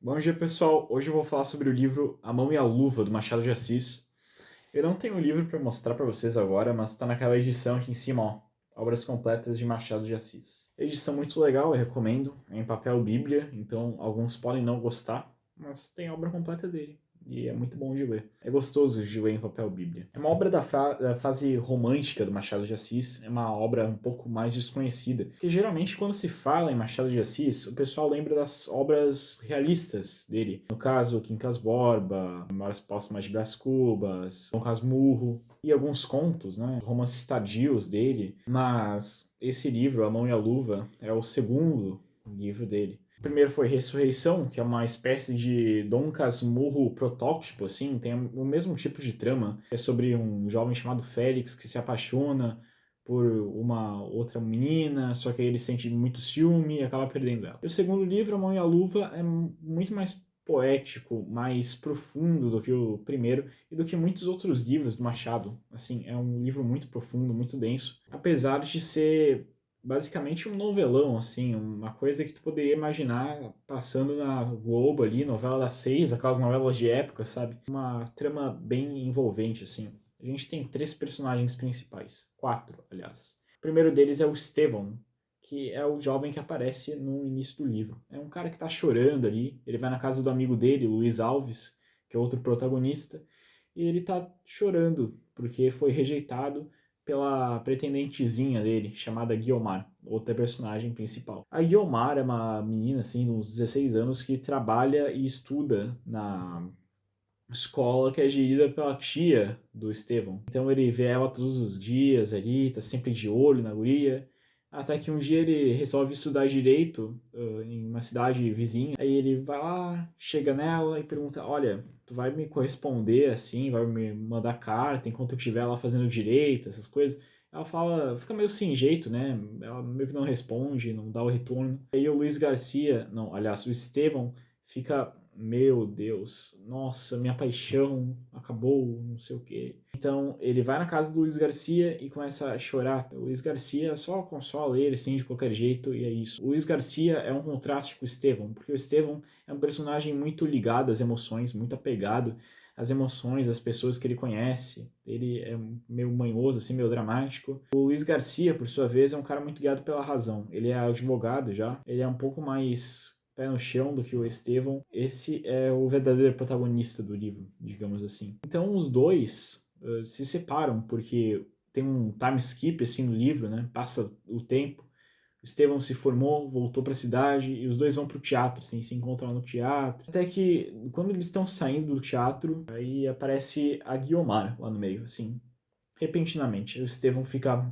Bom dia, pessoal. Hoje eu vou falar sobre o livro A Mão e a Luva, do Machado de Assis. Eu não tenho o livro para mostrar para vocês agora, mas está naquela edição aqui em cima, ó. Obras completas de Machado de Assis. Edição muito legal, eu recomendo. É em papel bíblia, então alguns podem não gostar, mas tem a obra completa dele. E é muito bom de ler. É gostoso de ler em papel bíblia. É uma obra da fase romântica do Machado de Assis. É uma obra um pouco mais desconhecida. Porque geralmente quando se fala em Machado de Assis, o pessoal lembra das obras realistas dele. No caso, Quincas Borba, Memórias Póstumas de Brás Cubas, Dom Casmurro e alguns contos, né? Romances tardios dele. Mas esse livro, A Mão e a Luva, é o segundo livro dele. O primeiro foi Ressurreição, que é uma espécie de Dom Casmurro protótipo, assim, tem o mesmo tipo de trama. É sobre um jovem chamado Félix que se apaixona por uma outra menina, só que aí ele sente muito ciúme e acaba perdendo ela. E o segundo livro, A Mão e a Luva, é muito mais poético, mais profundo do que o primeiro e do que muitos outros livros do Machado. Assim, é um livro muito profundo, muito denso, apesar de ser basicamente um novelão, assim, uma coisa que tu poderia imaginar passando na Globo ali, novela das seis, aquelas novelas de época, sabe? Uma trama bem envolvente, assim. A gente tem três personagens principais, quatro, aliás. O primeiro deles é o Estevão, que é o jovem que aparece no início do livro. É um cara que tá chorando ali, ele vai na casa do amigo dele, Luiz Alves, que é outro protagonista, e ele tá chorando porque foi rejeitado pela pretendentezinha dele, chamada Guiomar, outra personagem principal. A Guiomar é uma menina, assim, de uns 16 anos, que trabalha e estuda na escola que é gerida pela tia do Estevão. Então ele vê ela todos os dias ali, tá sempre de olho na guria, até que um dia ele resolve estudar direito em uma cidade vizinha. Aí ele vai lá, chega nela e pergunta: Olha, tu vai me corresponder assim, vai me mandar carta enquanto eu estiver lá fazendo direito, essas coisas. Ela fala, fica meio sem jeito, né? Ela meio que não responde, não dá o retorno. Aí o Luiz Garcia, não, aliás, o Estevão fica, meu Deus, nossa, minha paixão acabou, não sei o quê. Então ele vai na casa do Luiz Garcia e começa a chorar. O Luiz Garcia só consola ele, assim, de qualquer jeito, e é isso. O Luiz Garcia é um contraste com o Estevão, porque o Estevão é um personagem muito ligado às emoções, muito apegado às emoções, às pessoas que ele conhece. Ele é meio manhoso, assim, meio dramático. O Luiz Garcia, por sua vez, é um cara muito guiado pela razão. Ele é advogado já, ele é um pouco mais pé no chão do que o Estevão. Esse é o verdadeiro protagonista do livro, digamos assim. Então os dois se separam porque tem um time skip assim no livro, né? Passa o tempo. O Estevão se formou, voltou para a cidade e os dois vão para o teatro, assim, se encontram no teatro. Até que quando eles estão saindo do teatro, aí aparece a Guiomar lá no meio, assim, repentinamente. O Estevão fica,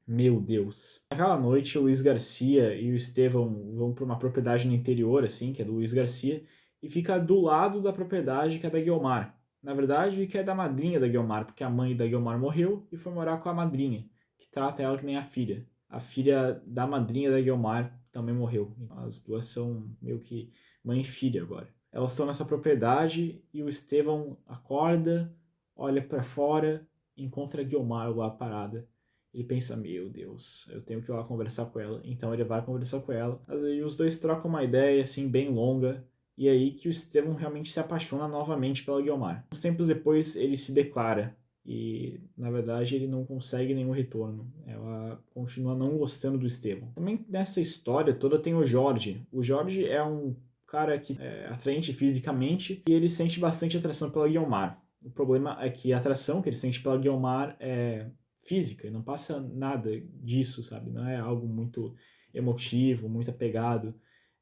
meu Deus. Naquela noite, o Luiz Garcia e o Estevão vão para uma propriedade no interior, assim, que é do Luiz Garcia, e fica do lado da propriedade que é da Guiomar. Na verdade, que é da madrinha da Guiomar, porque a mãe da Guiomar morreu e foi morar com a madrinha, que trata ela que nem a filha. A filha da madrinha da Guiomar também morreu. As duas são meio que mãe e filha agora. Elas estão nessa propriedade e o Estevão acorda, olha para fora, encontra a Guiomar lá parada. Ele pensa, meu Deus, eu tenho que ir lá conversar com ela. Então ele vai conversar com ela. Aí os dois trocam uma ideia, assim, bem longa. E é aí que o Estevão realmente se apaixona novamente pela Guiomar. Uns tempos depois ele se declara. E, na verdade, ele não consegue nenhum retorno. Ela continua não gostando do Estevão. Também nessa história toda tem o Jorge. O Jorge é um cara que é atraente fisicamente e ele sente bastante atração pela Guiomar. O problema é que a atração que ele sente pela Guiomar é física, e não passa nada disso, sabe? Não é algo muito emotivo, muito apegado.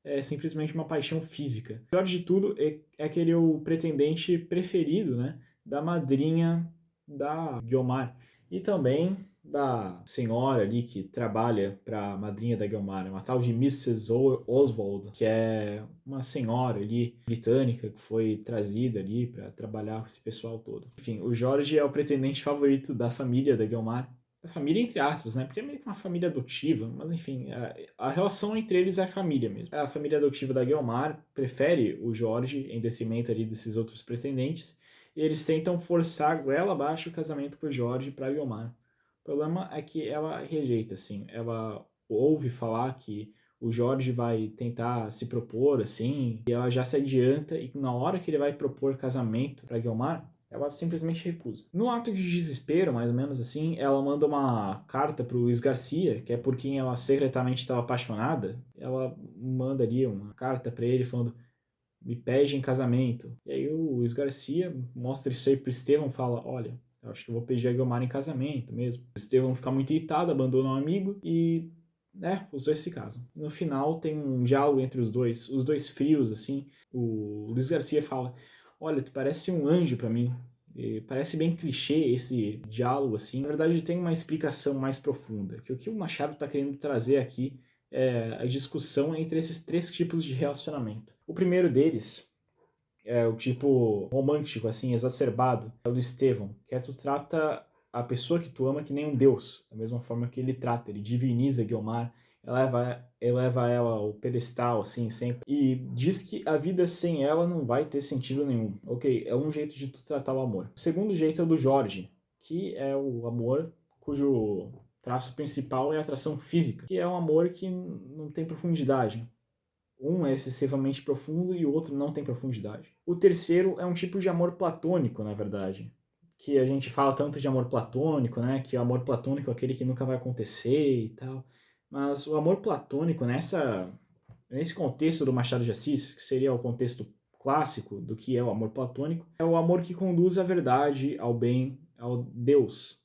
É simplesmente uma paixão física. O pior de tudo é que ele é o pretendente preferido, né? Da madrinha da Guiomar. E também da senhora ali que trabalha para a madrinha da Guiomar, uma tal de Mrs. Oswald, que é uma senhora ali britânica que foi trazida ali para trabalhar com esse pessoal todo. Enfim, o Jorge é o pretendente favorito da família da Guiomar. Da família entre aspas, né? Porque é meio que uma família adotiva, mas enfim, a relação entre eles é família mesmo. A família adotiva da Guiomar prefere o Jorge em detrimento ali desses outros pretendentes, e eles tentam forçar goela abaixo o casamento com o Jorge para Guiomar. O problema é que ela rejeita, assim. Ela ouve falar que o Jorge vai tentar se propor, assim, e ela já se adianta, e na hora que ele vai propor casamento pra Guiomar, ela simplesmente recusa. No ato de desespero, mais ou menos assim, ela manda uma carta pro Luiz Garcia, que é por quem ela secretamente estava apaixonada. Ela manda ali uma carta para ele falando: me pede em casamento. E aí o Luiz Garcia mostra isso aí pro Estevão e fala: olha, eu acho que eu vou pedir a Guiomar em casamento mesmo. O Estevão fica muito irritado, abandona o amigo e os dois se casam. No final tem um diálogo entre os dois frios, assim. O Luiz Garcia fala: olha, tu parece um anjo para mim. E parece bem clichê esse diálogo, assim. Na verdade, tem uma explicação mais profunda. Que o que o Machado está querendo trazer aqui é a discussão entre esses 3 tipos de relacionamento. O primeiro deles é o tipo romântico, assim, exacerbado, é o do Estevão, que é tu trata a pessoa que tu ama que nem um deus, da mesma forma que ele trata, ele diviniza Guiomar, eleva ela ao pedestal, assim, sempre, e diz que a vida sem ela não vai ter sentido nenhum. Ok, é um jeito de tu tratar o amor. O segundo jeito é o do Jorge, que é o amor cujo traço principal é a atração física, que é um amor que não tem profundidade. Um é excessivamente profundo e o outro não tem profundidade. O terceiro é um tipo de amor platônico, na verdade. Que a gente fala tanto de amor platônico, né? Que o amor platônico é aquele que nunca vai acontecer e tal. Mas o amor platônico, nesse contexto do Machado de Assis, que seria o contexto clássico do que é o amor platônico, é o amor que conduz à verdade, ao bem, ao Deus.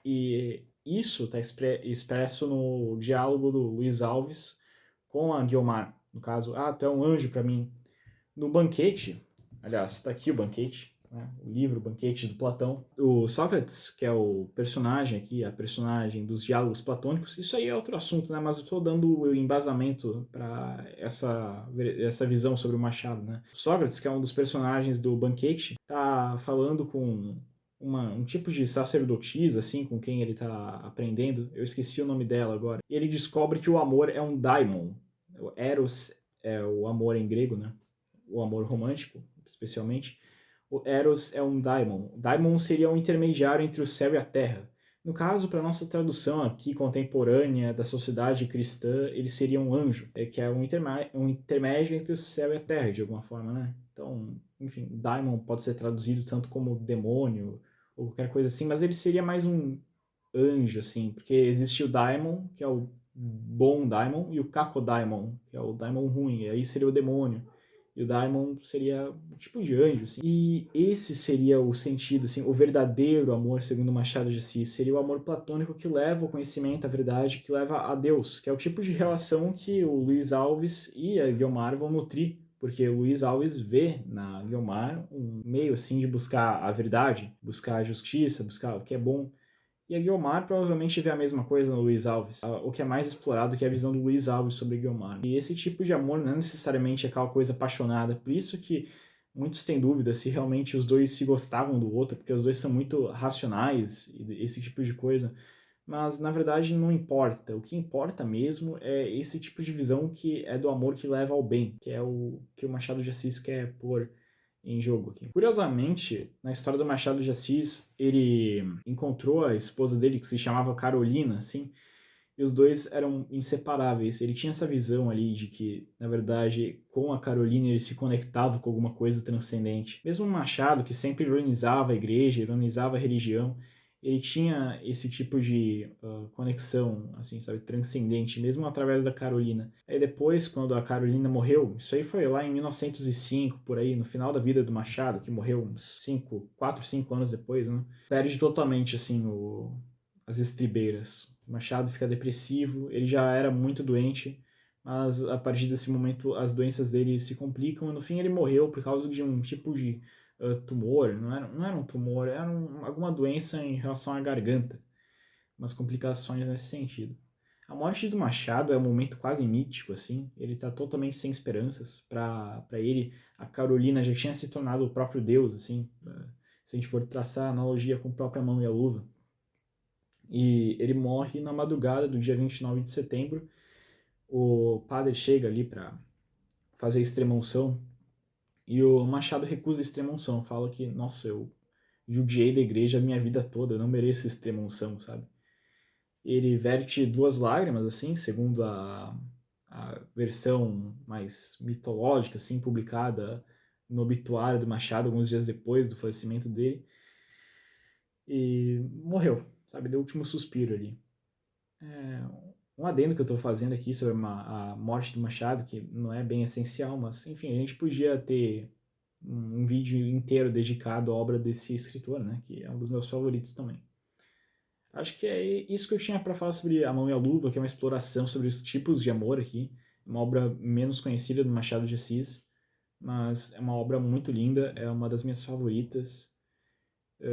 E isso está expresso no diálogo do Luiz Alves com a Guiomar. No caso, tu é um anjo para mim. No banquete, aliás, está aqui o banquete, né? O livro Banquete do Platão. O Sócrates, que é o personagem aqui, a personagem dos diálogos platônicos, isso aí é outro assunto, né? Mas eu estou dando o embasamento para essa visão sobre o Machado, né? O Sócrates, que é um dos personagens do banquete, está falando com um tipo de sacerdotisa, assim, com quem ele está aprendendo. Eu esqueci o nome dela agora. E ele descobre que o amor é um daimon. O Eros é o amor em grego, né? O amor romântico, especialmente. O Eros é um daimon. O daimon seria um intermediário entre o céu e a terra. No caso, para nossa tradução aqui contemporânea da sociedade cristã, ele seria um anjo, que é um intermédio entre o céu e a terra, de alguma forma, né? Então, enfim, daimon pode ser traduzido tanto como demônio ou qualquer coisa assim, mas ele seria mais um anjo, assim, porque existe o daimon, que é o bom daimon, e o kakodaimon, que é o daimon ruim, e aí seria o demônio. E o daimon seria um tipo de anjo, assim. E esse seria o sentido, assim, o verdadeiro amor, segundo Machado de Assis, seria o amor platônico que leva ao conhecimento, à verdade, que leva a Deus, que é o tipo de relação que o Luiz Alves e a Guiomar vão nutrir, porque o Luiz Alves vê na Guiomar um meio, assim, de buscar a verdade, buscar a justiça, buscar o que é bom. E a Guiomar provavelmente vê a mesma coisa no Luiz Alves. O que é mais explorado que é a visão do Luiz Alves sobre Guiomar. E esse tipo de amor não é necessariamente aquela coisa apaixonada. Por isso que muitos têm dúvida se realmente os dois se gostavam do outro, porque os dois são muito racionais, e esse tipo de coisa. Mas na verdade não importa. O que importa mesmo é esse tipo de visão que é do amor que leva ao bem, que é o que o Machado de Assis quer pôr em jogo aqui. Curiosamente, na história do Machado de Assis, ele encontrou a esposa dele, que se chamava Carolina, assim, e os dois eram inseparáveis. Ele tinha essa visão ali de que, na verdade, com a Carolina ele se conectava com alguma coisa transcendente. Mesmo o Machado, que sempre ironizava a igreja, ironizava a religião, ele tinha esse tipo de conexão, assim, sabe, transcendente, mesmo através da Carolina. Aí depois, quando a Carolina morreu, isso aí foi lá em 1905, por aí, no final da vida do Machado, que morreu uns 4, 5 anos depois, né? Perde totalmente, assim, as estribeiras. O Machado fica depressivo, ele já era muito doente, mas a partir desse momento as doenças dele se complicam e no fim ele morreu por causa de um tipo de tumor, não era um tumor, era alguma doença em relação à garganta, umas complicações nesse sentido. A morte do Machado é um momento quase mítico, assim, ele está totalmente sem esperanças. Para ele, a Carolina já tinha se tornado o próprio Deus, assim, se a gente for traçar a analogia com a própria mão e a luva. E ele morre na madrugada do dia 29 de setembro. O padre chega ali para fazer a extrema-unção e o Machado recusa a extrema-unção, fala que, nossa, eu judiei da igreja a minha vida toda, eu não mereço extrema-unção, sabe? Ele verte 2 lágrimas, assim, segundo a a versão mais mitológica, assim, publicada no obituário do Machado alguns dias depois do falecimento dele. E morreu, sabe? Deu o último suspiro ali. Um adendo que eu estou fazendo aqui sobre a morte do Machado, que não é bem essencial, mas enfim, a gente podia ter um vídeo inteiro dedicado à obra desse escritor, né? Que é um dos meus favoritos também. Acho que é isso que eu tinha para falar sobre A Mão e a Luva, que é uma exploração sobre os tipos de amor aqui. Uma obra menos conhecida do Machado de Assis, mas é uma obra muito linda, é uma das minhas favoritas.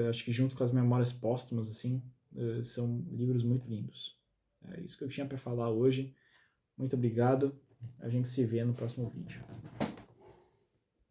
Acho que junto com as Memórias Póstumas, assim, são livros muito lindos. É isso que eu tinha para falar hoje. Muito obrigado. A gente se vê no próximo vídeo.